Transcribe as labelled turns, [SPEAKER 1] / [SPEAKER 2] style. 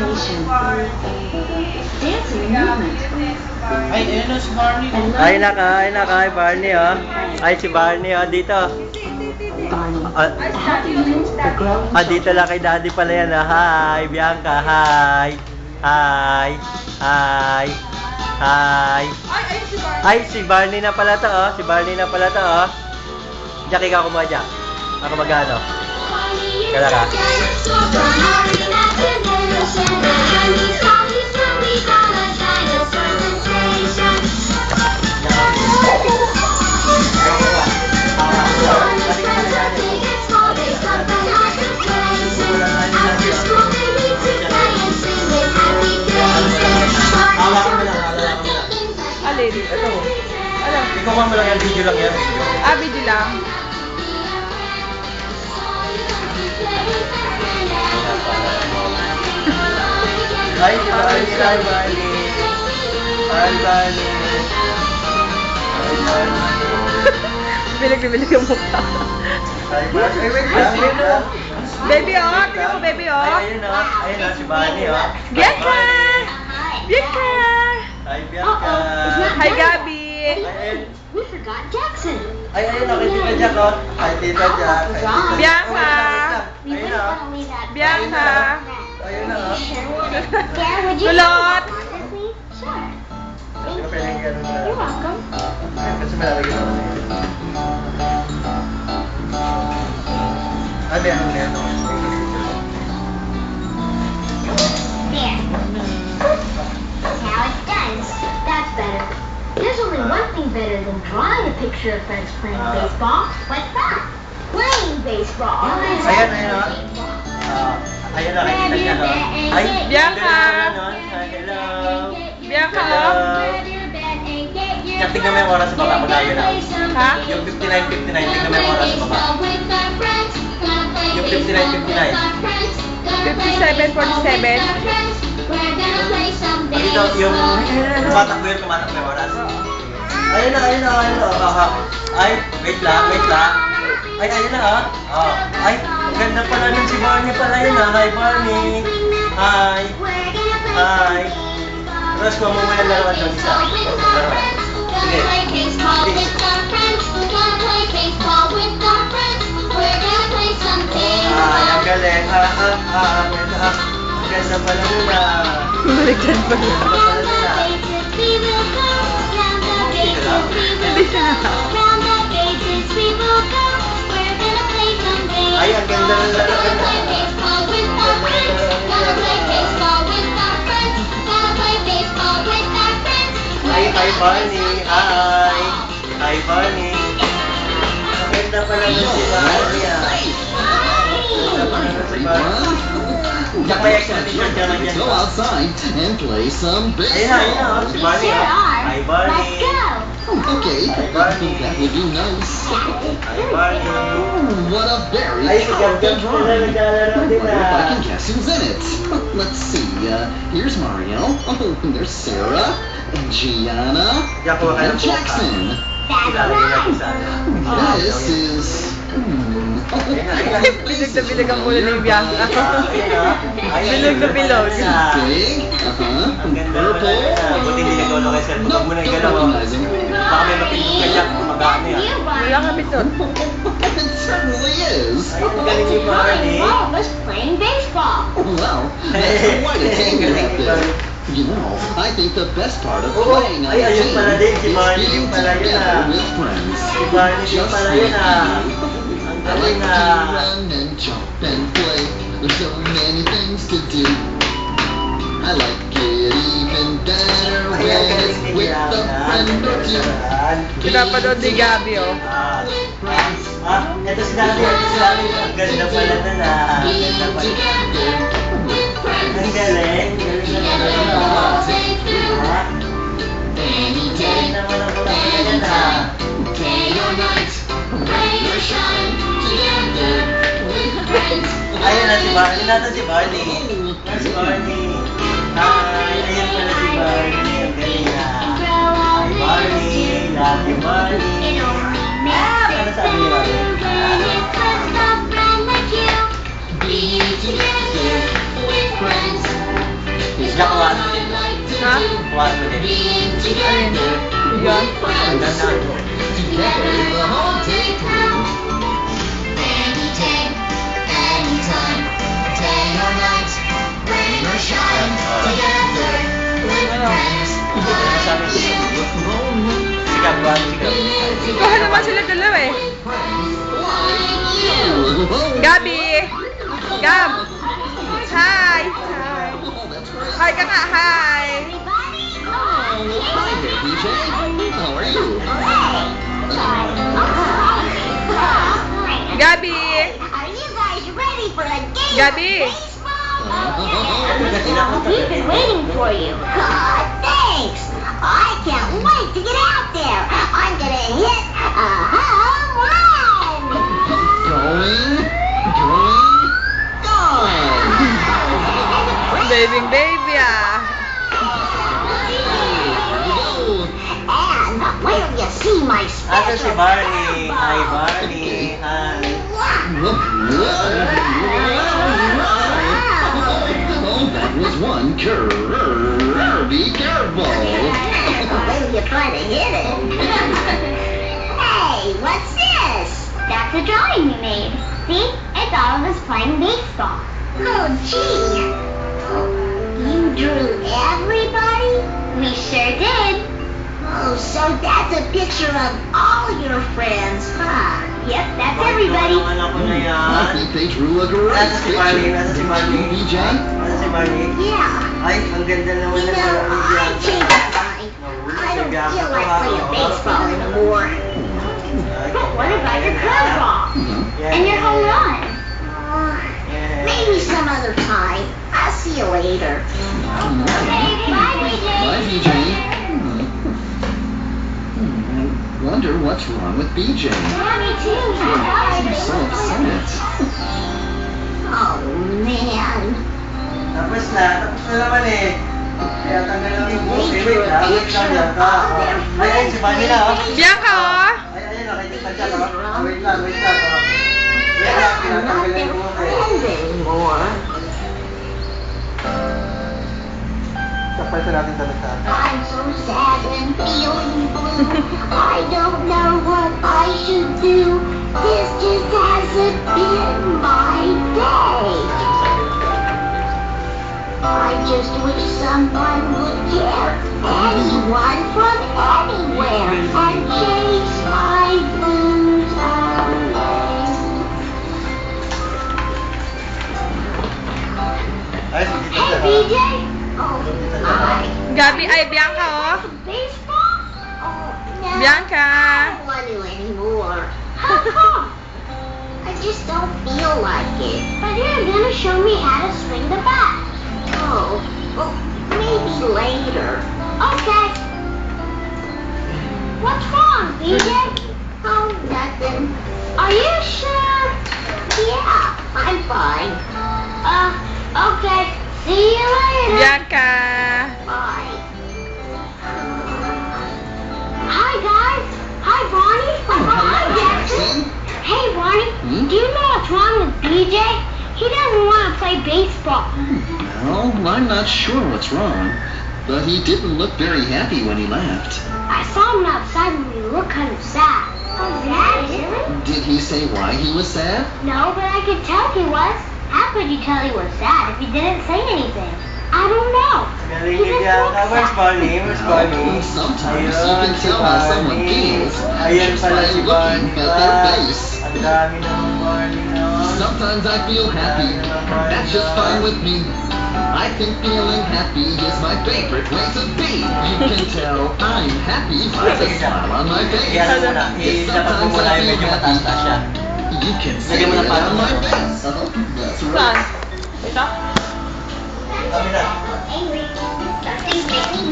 [SPEAKER 1] sensation, dancing movement.
[SPEAKER 2] Ay, ayun si Barney.
[SPEAKER 3] Ay, hi Barney, oh. Ay, si Barney, oh, dito. Dito lang kay Daddy pala yan, ah. Hi, Bianca, hi. Hi. Hi. Hi. Ay, si Barney na pala to, oh. Si Barney na pala to, oh. Jack, ikaw kumuha, Jack. Ako magano. Kala ka.
[SPEAKER 4] Alin? Ito. Ano?
[SPEAKER 3] Ikaw mo lang yan, video lang yan, video.
[SPEAKER 4] Video lang.
[SPEAKER 3] Hi, Barney, hi, Barney. Hi, Barney. Hi, Barney.
[SPEAKER 4] Bilig yung mukha.
[SPEAKER 3] Hi, Barney. Ay, wait lang.
[SPEAKER 4] Baby, oh. Tingnan mo, baby, oh.
[SPEAKER 3] Ay, ayun, oh. Ayun, oh, si Barney, oh.
[SPEAKER 4] Bianca! Bianca!
[SPEAKER 3] Hi, Bianca.
[SPEAKER 4] Hi, Gabi.
[SPEAKER 3] Ay,
[SPEAKER 1] We forgot Jackson.
[SPEAKER 3] ay, ayun, oh, kay Tita Jack, oh. Hi, Tita Jack. Hi, Tita Jack.
[SPEAKER 4] Bianca.
[SPEAKER 1] We
[SPEAKER 3] Ayun,
[SPEAKER 1] wouldn't
[SPEAKER 3] oh.
[SPEAKER 1] want to leave that.
[SPEAKER 4] Bianca.
[SPEAKER 3] Ayun, oh.
[SPEAKER 1] Dad, would you
[SPEAKER 4] Kulot.
[SPEAKER 1] please? Sure.
[SPEAKER 3] Kasi pwedeng ganun na.
[SPEAKER 1] You're welcome.
[SPEAKER 3] Kasi malalagay ako na yun. Abi, ano na yan?
[SPEAKER 1] There. That's how it's done. That's better. There's only one thing better than drawing a picture of friends playing baseball. What's that? Playing baseball.
[SPEAKER 3] Ayan, ayun, oh. Ayun, oh, kay Tita Jack, oh. Ay,
[SPEAKER 4] Bianca.
[SPEAKER 3] Hello.
[SPEAKER 4] Bianca,
[SPEAKER 3] Hello.
[SPEAKER 4] oh.
[SPEAKER 3] Jack, tingnan mo yung oras sa baba ko tayo na.
[SPEAKER 4] Ha?
[SPEAKER 3] Yung 59:59, tingnan mo yung oras sa baba. Yung 59:59.
[SPEAKER 4] 57:47.
[SPEAKER 3] Dito, yung tumatakbo yung oras. Ayun na, ayun na, ayun na. Ay, wait lang. Ay, ayun na, ah. Oh. Ay, ang ganda pala nun si Barney pala yun, ah. Hi, Barney. Hi. Hi. Tapos kuha mo muna larawan doon isa. Larawan. Sige. Ay, ang galing. Ang ganda pala nun, ah.
[SPEAKER 4] Baligtad pa
[SPEAKER 3] Ang ganda pala nun, ah.
[SPEAKER 4] Hindi siya na.
[SPEAKER 3] Ay, ang ganda ng larawan na. Hi, Barney. Hi. Hi, Barney. Ang ganda pala nun si Barney, ah. Ang ganda pala nun si Barney. Jack, may extra t-shirt naman dyan.
[SPEAKER 5] Go outside and play some
[SPEAKER 3] Ayun na,
[SPEAKER 5] baseball.
[SPEAKER 3] oh. Si Barney, oh. Hi, Barney.
[SPEAKER 1] Let's go.
[SPEAKER 5] Okay, I think that would be nice.
[SPEAKER 3] Hi, Barney.
[SPEAKER 5] Ooh, what a very
[SPEAKER 3] Ay, si
[SPEAKER 5] colorful
[SPEAKER 3] Gab-Gab pala
[SPEAKER 5] drawing.
[SPEAKER 3] naglalaro
[SPEAKER 5] I
[SPEAKER 3] din,
[SPEAKER 5] wonder if I
[SPEAKER 3] ah.
[SPEAKER 5] can guess who's in it. Let's see. Here's Mario. Oh, and there's Sarah, and Gianna,
[SPEAKER 3] Jack, huwag ka
[SPEAKER 5] and
[SPEAKER 3] ng buka.
[SPEAKER 5] Jackson.
[SPEAKER 1] That's right.
[SPEAKER 5] This is.
[SPEAKER 4] Bilig na bilig ang ulo ni Bianca.
[SPEAKER 3] Ay,
[SPEAKER 4] Bilog na bilog.
[SPEAKER 5] Big.
[SPEAKER 3] Ang ganda pala
[SPEAKER 5] Purple.
[SPEAKER 3] yun, ah. Buti hindi nagawala kay cellphone. Huwag mo na
[SPEAKER 5] Don't
[SPEAKER 3] igalaw, oh.
[SPEAKER 5] recognize him.
[SPEAKER 3] Baka may mapindot ka, Jack. Magaan niya.
[SPEAKER 4] Wala kami doon.
[SPEAKER 5] It certainly is.
[SPEAKER 3] Ay, ang galing ni Barney.
[SPEAKER 1] All of us playing baseball.
[SPEAKER 5] Well, that's quite a team you have there. You know, I think the best part of playing on a
[SPEAKER 3] Ay, ayun
[SPEAKER 5] team
[SPEAKER 3] pala din, si
[SPEAKER 5] is
[SPEAKER 3] Barney
[SPEAKER 5] being
[SPEAKER 3] din pala yun,
[SPEAKER 5] together
[SPEAKER 3] ah.
[SPEAKER 5] with friends.
[SPEAKER 3] Si Barney din
[SPEAKER 5] Just
[SPEAKER 3] pala
[SPEAKER 5] like
[SPEAKER 3] yun, ah.
[SPEAKER 5] you.
[SPEAKER 3] Ang
[SPEAKER 5] I like
[SPEAKER 3] galing,
[SPEAKER 5] to
[SPEAKER 3] ah.
[SPEAKER 5] run and jump and play. There's so many things to do. I like it even better
[SPEAKER 3] Ay,
[SPEAKER 5] when
[SPEAKER 3] ang galing
[SPEAKER 5] it's
[SPEAKER 3] ni
[SPEAKER 5] with a
[SPEAKER 3] Bianca.
[SPEAKER 5] friend or two.
[SPEAKER 4] Pinapanood ni Gabi, oh.
[SPEAKER 3] Ito si Daddy, ang ganda pala nun, ah. Ang ganda pala. Ang galing. Galing na pala, ah. Galing naman ang pala pala yan, ah. Ayun na si Barney. Nasa si Barney. Si Barney. Hi. Ayun pala si Barney. Ang galing, ah. Hi, Barney. Love you, Barney. Ano sabi ni Barney?
[SPEAKER 4] Ha?
[SPEAKER 3] Kuhaan mo din.
[SPEAKER 4] Alin? Yun.
[SPEAKER 3] Ang ganda.
[SPEAKER 5] Together the whole day through. Any day, anytime, day or night, rain or shine, together with friends.
[SPEAKER 3] Ano sabi ko? Sikap, kuhaan, sikap.
[SPEAKER 4] Kuha naman sila dalawa eh. Gabi! Gab! Hi! Hi! Hi ka nga! Hi!
[SPEAKER 5] Hi there, BJ. How are you?
[SPEAKER 4] Gabi!
[SPEAKER 1] Are you guys ready for a game
[SPEAKER 4] Gabi!
[SPEAKER 1] of baseball? We've been waiting for you. God, thanks. I can't wait to get out there. I'm gonna hit a home run.
[SPEAKER 5] Going, gone.
[SPEAKER 4] Baby ah!
[SPEAKER 1] And will you see my
[SPEAKER 3] Ato si
[SPEAKER 1] special
[SPEAKER 3] Barney. Hi,
[SPEAKER 1] curveball?
[SPEAKER 3] Barney. Hi.
[SPEAKER 5] Oh, that was one curvy curveball.
[SPEAKER 1] Will you try to hit it? Hey, what's this? That's a drawing we made. See? I thought I was playing baseball. Oh, gee. You drew everybody? We sure did. Oh, so that's a picture of all your friends, huh? Yep, that's everybody.
[SPEAKER 3] Ang anak ko na yan.
[SPEAKER 5] I think they drew a great
[SPEAKER 3] Nasa si Barney.
[SPEAKER 5] picture.
[SPEAKER 3] Nasa si Barney.
[SPEAKER 5] BJ?
[SPEAKER 3] Nasa si Barney.
[SPEAKER 1] Yeah.
[SPEAKER 3] Ay, ang ganda naman
[SPEAKER 1] You
[SPEAKER 3] na
[SPEAKER 1] know, I
[SPEAKER 3] parang
[SPEAKER 1] changed my mind. I don't feel like playing baseball anymore. But what about your curveball? And your home run? Maybe some other time. I'll see you later. Bye,
[SPEAKER 5] Bye, BJ. I wonder what's wrong with BJ.
[SPEAKER 1] Me too.
[SPEAKER 5] He's so upset.
[SPEAKER 1] Oh, man.
[SPEAKER 3] Tapos na naman eh. Kaya tanggal lang yung buhok. Wait lang, Bianca. Ay, si Barney na oh.
[SPEAKER 4] Bianca oh!
[SPEAKER 3] Ay, ayun na, kay Tita Chat oh. Wait lang oh. Yan lang, pinatanggal lang yung buhok eh.
[SPEAKER 1] Friends anymore.
[SPEAKER 3] Kapal sa natin talaga.
[SPEAKER 1] I'm so sad and feeling blue. I don't know what I should do. This just hasn't been my day. I just wish someone would care. Anyone from anywhere and chase my blues away.
[SPEAKER 3] Ay, si Tita
[SPEAKER 1] Hey,
[SPEAKER 3] Chat.
[SPEAKER 1] BJ. Oh, hi.
[SPEAKER 4] Gabi ay Bianca oh!
[SPEAKER 1] Baseball? Oh, no.
[SPEAKER 4] Bianca!
[SPEAKER 1] I don't want to anymore. How come? I just don't feel like it. But you're gonna show me how to swing the bat. Oh, well, maybe later. Okay. What's wrong, BJ? Oh, nothing. Are you sure? Yeah, I'm fine. Okay. See you later.
[SPEAKER 4] Bianca!
[SPEAKER 1] Bye. Hi, guys. Hi, Bonnie. Hi, Jackson. Hey, Bonnie. Do you know what's wrong with BJ? He doesn't want to play baseball.
[SPEAKER 5] Well, I'm not sure what's wrong, but he didn't look very happy when he left.
[SPEAKER 1] I saw him outside and he looked kind of sad. Oh, sad, really?
[SPEAKER 5] Did he say why he was sad?
[SPEAKER 1] No, but I could tell he was. How could you tell he was sad if he didn't say anything? I don't know.
[SPEAKER 3] Galing
[SPEAKER 1] He
[SPEAKER 3] ni
[SPEAKER 1] just
[SPEAKER 3] Bianca.
[SPEAKER 1] looks
[SPEAKER 3] Where's
[SPEAKER 1] sad.
[SPEAKER 3] Barney? Where's Barney?
[SPEAKER 5] Sometimes
[SPEAKER 3] Ayun,
[SPEAKER 5] you can
[SPEAKER 3] si
[SPEAKER 5] tell how someone
[SPEAKER 3] Barney.
[SPEAKER 5] feels
[SPEAKER 3] Ayan
[SPEAKER 5] just
[SPEAKER 3] pala
[SPEAKER 5] by
[SPEAKER 3] si
[SPEAKER 5] looking
[SPEAKER 3] Barney.
[SPEAKER 5] at their face.
[SPEAKER 3] Ang dami naman Barney na.
[SPEAKER 5] Sometimes I feel happy, that's just fine with me. I think feeling happy is my favorite way to be. You can tell I'm happy by the smile on my face.
[SPEAKER 3] Iyan mo muna. Dapat mo muna yung medyo mataas-taas siya.
[SPEAKER 5] You can see
[SPEAKER 3] Lagyan mo
[SPEAKER 5] it
[SPEAKER 3] na parang
[SPEAKER 5] on my
[SPEAKER 3] ano.
[SPEAKER 5] face. That's
[SPEAKER 4] Saan?
[SPEAKER 5] right.
[SPEAKER 4] Ito?
[SPEAKER 3] Kami na.
[SPEAKER 1] Angry. Something's making me